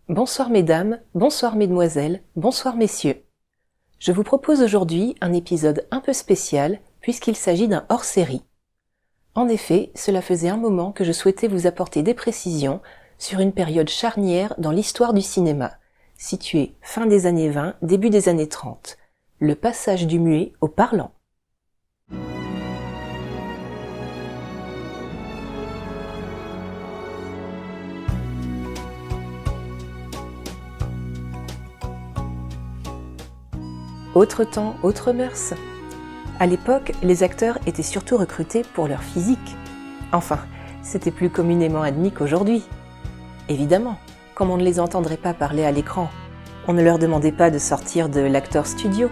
Bonsoir mesdames, bonsoir mesdemoiselles, bonsoir messieurs. Je vous propose aujourd'hui un épisode un peu spécial puisqu'il s'agit d'un hors-série. En effet, cela faisait un moment que je souhaitais vous apporter des précisions sur une période charnière dans l'histoire du cinéma, située fin des années 20, début des années 30, le passage du muet au parlant. Autre temps, autre mœurs. À l'époque, les acteurs étaient surtout recrutés pour leur physique. Enfin, c'était plus communément admis qu'aujourd'hui. Évidemment, comme on ne les entendrait pas parler à l'écran, on ne leur demandait pas de sortir de l'acteur studio.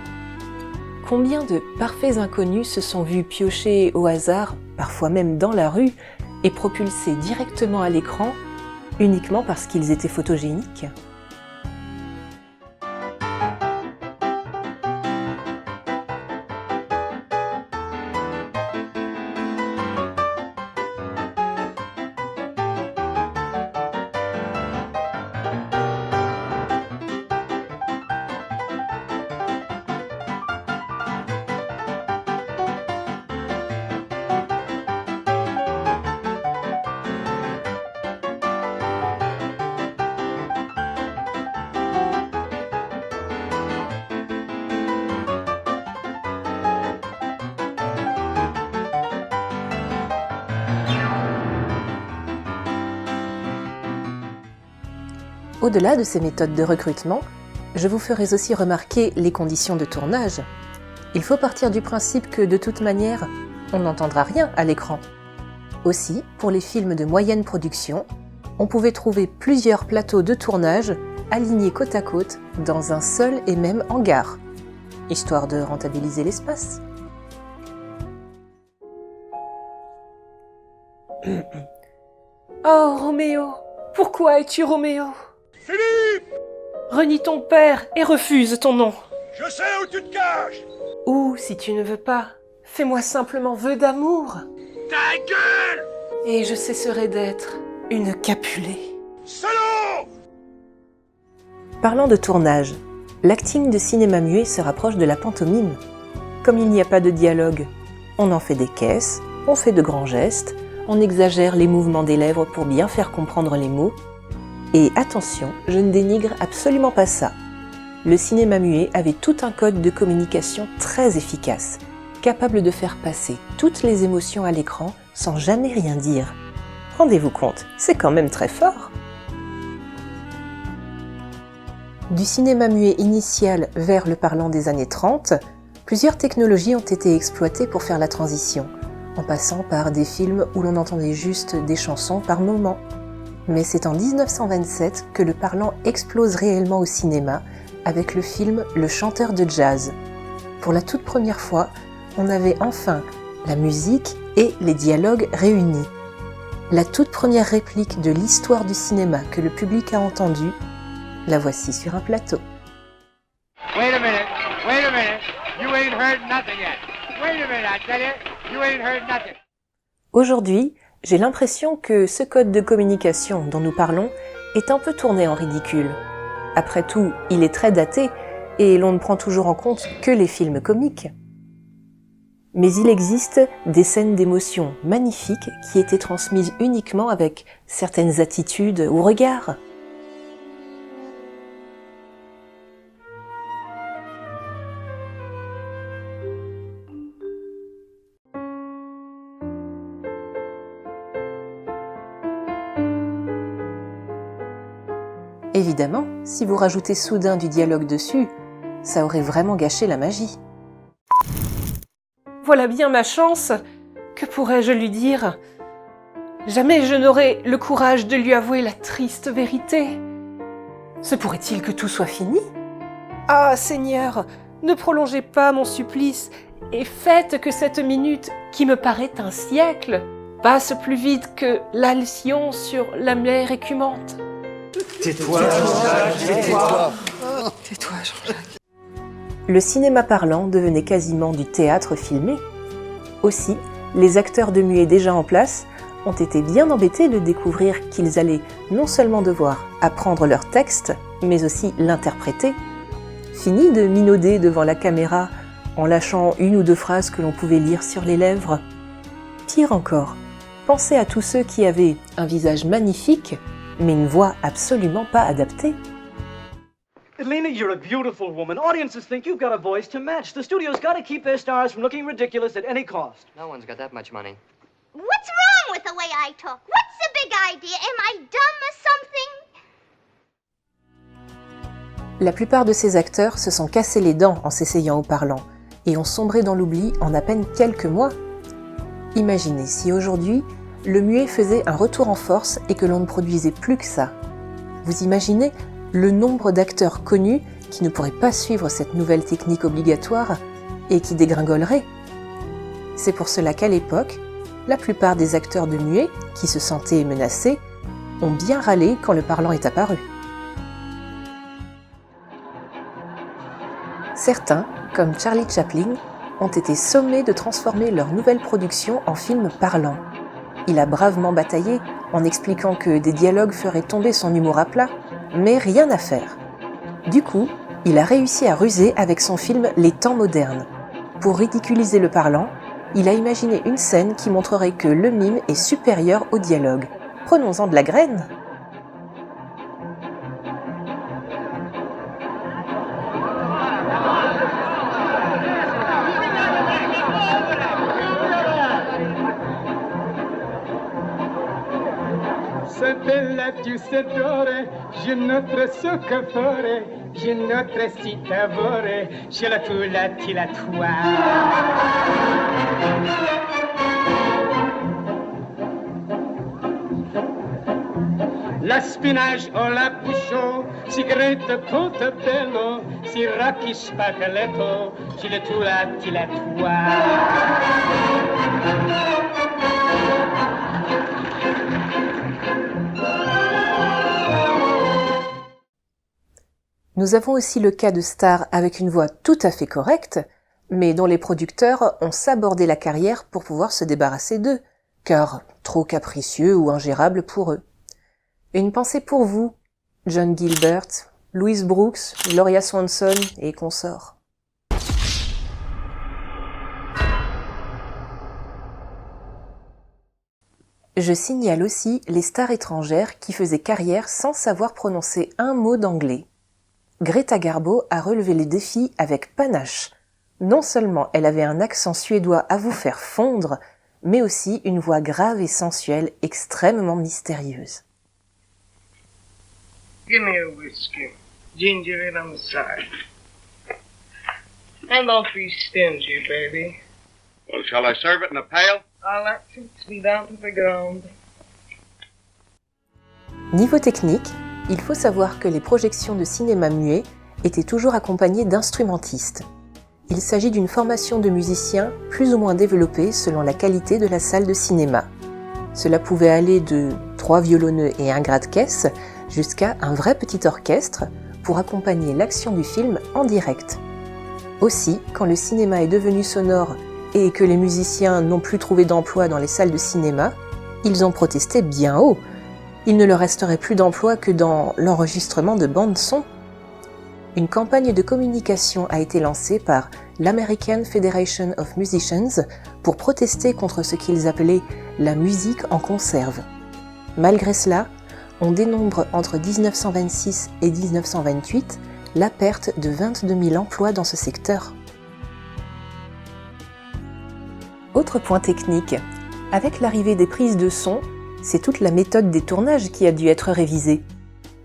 Combien de parfaits inconnus se sont vus piocher au hasard, parfois même dans la rue, et propulsés directement à l'écran, uniquement parce qu'ils étaient photogéniques ? Au-delà de ces méthodes de recrutement, je vous ferai aussi remarquer les conditions de tournage. Il faut partir du principe que, de toute manière, on n'entendra rien à l'écran. Aussi, pour les films de moyenne production, on pouvait trouver plusieurs plateaux de tournage alignés côte à côte dans un seul et même hangar, histoire de rentabiliser l'espace. Oh, Roméo, pourquoi es-tu Roméo ? Philippe! Renie ton père et refuse ton nom. Je sais où tu te caches! Ou, si tu ne veux pas, fais-moi simplement vœu d'amour. Ta gueule! Et je cesserai d'être une Capulet. Salaud! Parlant de tournage, l'acting de cinéma muet se rapproche de la pantomime. Comme il n'y a pas de dialogue, on en fait des caisses, on fait de grands gestes, on exagère les mouvements des lèvres pour bien faire comprendre les mots. Et attention, je ne dénigre absolument pas ça. Le cinéma muet avait tout un code de communication très efficace, capable de faire passer toutes les émotions à l'écran sans jamais rien dire. Rendez-vous compte, c'est quand même très fort. Du cinéma muet initial vers le parlant des années 30, plusieurs technologies ont été exploitées pour faire la transition, en passant par des films où l'on entendait juste des chansons par moments. Mais c'est en 1927 que le parlant explose réellement au cinéma avec le film Le chanteur de jazz. Pour la toute première fois, on avait enfin la musique et les dialogues réunis. La toute première réplique de l'histoire du cinéma que le public a entendue, la voici sur un plateau. Wait a minute, you ain't heard nothing yet. Wait a minute, I tell you, you ain't heard nothing. Aujourd'hui, j'ai l'impression que ce code de communication dont nous parlons est un peu tourné en ridicule. Après tout, il est très daté et l'on ne prend toujours en compte que les films comiques. Mais il existe des scènes d'émotion magnifiques qui étaient transmises uniquement avec certaines attitudes ou regards. Évidemment, si vous rajoutez soudain du dialogue dessus, ça aurait vraiment gâché la magie. Voilà bien ma chance. Que pourrais-je lui dire ? Jamais je n'aurai le courage de lui avouer la triste vérité. Se pourrait-il que tout soit fini ? Ah, Seigneur, ne prolongez pas mon supplice et faites que cette minute, qui me paraît un siècle, passe plus vite que l'alcyon sur la mer écumante. Tais-toi, Jean-Jacques, tais-toi! Tais-toi, Jean-Jacques. Le cinéma parlant devenait quasiment du théâtre filmé. Aussi, les acteurs de muet déjà en place ont été bien embêtés de découvrir qu'ils allaient non seulement devoir apprendre leur texte, mais aussi l'interpréter. Fini de minauder devant la caméra en lâchant une ou deux phrases que l'on pouvait lire sur les lèvres. Pire encore, pensez à tous ceux qui avaient un visage magnifique, mais une voix absolument pas adaptée. Lena, you're a beautiful woman. Audiences think you've got a voice to match. The studio's got to keep their stars from looking ridiculous at any cost. No one's got that much money. What's wrong with the way I talk? What's the big idea? Am I dumb or something? La plupart de ces acteurs se sont cassés les dents en s'essayant au parlant et ont sombré dans l'oubli en à peine quelques mois. Imaginez si aujourd'hui, le muet faisait un retour en force et que l'on ne produisait plus que ça. Vous imaginez le nombre d'acteurs connus qui ne pourraient pas suivre cette nouvelle technique obligatoire et qui dégringoleraient. C'est pour cela qu'à l'époque, la plupart des acteurs de muet, qui se sentaient menacés, ont bien râlé quand le parlant est apparu. Certains, comme Charlie Chaplin, ont été sommés de transformer leur nouvelle production en film parlant. Il a bravement bataillé en expliquant que des dialogues feraient tomber son humour à plat, mais rien à faire. Du coup, il a réussi à ruser avec son film Les temps modernes. Pour ridiculiser le parlant, il a imaginé une scène qui montrerait que le mime est supérieur au dialogue. Prenons-en de la graine. Se bella più sedore, je notre soccafore, je notre citavore, je la tula tila toi. La spinage o la bouchon, sigarette Portobello, siracchi spaghetto, je la tula tila toi. Nous avons aussi le cas de stars avec une voix tout à fait correcte, mais dont les producteurs ont sabordé la carrière pour pouvoir se débarrasser d'eux, car trop capricieux ou ingérables pour eux. Une pensée pour vous, John Gilbert, Louise Brooks, Gloria Swanson et consorts. Je signale aussi les stars étrangères qui faisaient carrière sans savoir prononcer un mot d'anglais. Greta Garbo a relevé les défis avec panache. Non seulement elle avait un accent suédois à vous faire fondre, mais aussi une voix grave et sensuelle extrêmement mystérieuse. Give me a whiskey, ginger ale on the side. And don't be stingy, baby. Well, shall I serve it in a pail? I like to be down to the ground. Niveau technique, il faut savoir que les projections de cinéma muet étaient toujours accompagnées d'instrumentistes. Il s'agit d'une formation de musiciens plus ou moins développée selon la qualité de la salle de cinéma. Cela pouvait aller de 3 violoneux et un gras-de-caisse jusqu'à un vrai petit orchestre pour accompagner l'action du film en direct. Aussi, quand le cinéma est devenu sonore et que les musiciens n'ont plus trouvé d'emploi dans les salles de cinéma, ils ont protesté bien haut. Il ne leur resterait plus d'emploi que dans l'enregistrement de bandes-son. Une campagne de communication a été lancée par l'American Federation of Musicians pour protester contre ce qu'ils appelaient la musique en conserve. Malgré cela, on dénombre entre 1926 et 1928 la perte de 22 000 emplois dans ce secteur. Autre point technique, avec l'arrivée des prises de son, c'est toute la méthode des tournages qui a dû être révisée.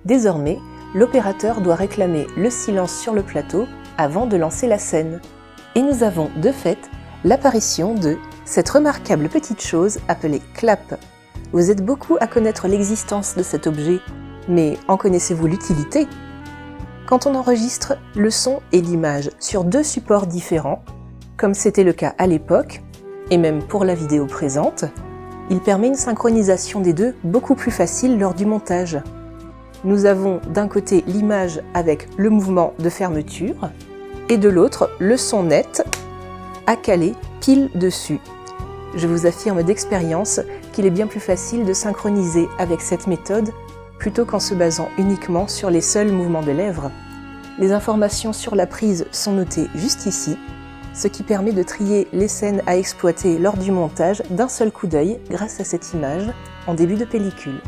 Désormais, l'opérateur doit réclamer le silence sur le plateau avant de lancer la scène. Et nous avons, de fait, l'apparition de cette remarquable petite chose appelée clap. Vous êtes beaucoup à connaître l'existence de cet objet, mais en connaissez-vous l'utilité ? Quand on enregistre le son et l'image sur 2 supports différents, comme c'était le cas à l'époque, et même pour la vidéo présente, il permet une synchronisation des deux beaucoup plus facile lors du montage. Nous avons d'un côté l'image avec le mouvement de fermeture et de l'autre le son net à caler pile dessus. Je vous affirme d'expérience qu'il est bien plus facile de synchroniser avec cette méthode plutôt qu'en se basant uniquement sur les seuls mouvements de lèvres. Les informations sur la prise sont notées juste ici, ce qui permet de trier les scènes à exploiter lors du montage d'un seul coup d'œil grâce à cette image en début de pellicule.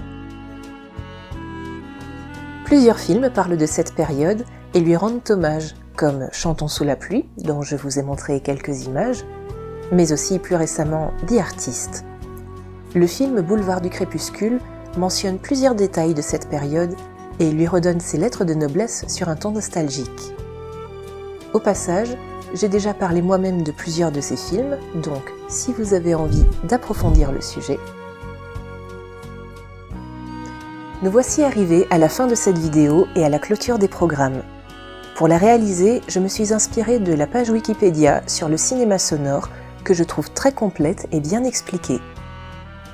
Plusieurs films parlent de cette période et lui rendent hommage, comme Chantons sous la pluie, dont je vous ai montré quelques images, mais aussi plus récemment The Artist. Le film Boulevard du Crépuscule mentionne plusieurs détails de cette période et lui redonne ses lettres de noblesse sur un ton nostalgique. Au passage, j'ai déjà parlé moi-même de plusieurs de ces films, donc si vous avez envie d'approfondir le sujet. Nous voici arrivés à la fin de cette vidéo et à la clôture des programmes. Pour la réaliser, je me suis inspirée de la page Wikipédia sur le cinéma sonore que je trouve très complète et bien expliquée.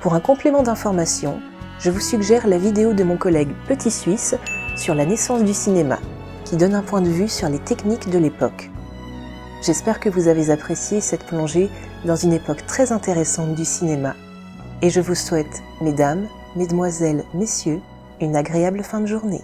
Pour un complément d'information, je vous suggère la vidéo de mon collègue Petit Suisse sur la naissance du cinéma, qui donne un point de vue sur les techniques de l'époque. J'espère que vous avez apprécié cette plongée dans une époque très intéressante du cinéma. Et je vous souhaite, mesdames, mesdemoiselles, messieurs, une agréable fin de journée.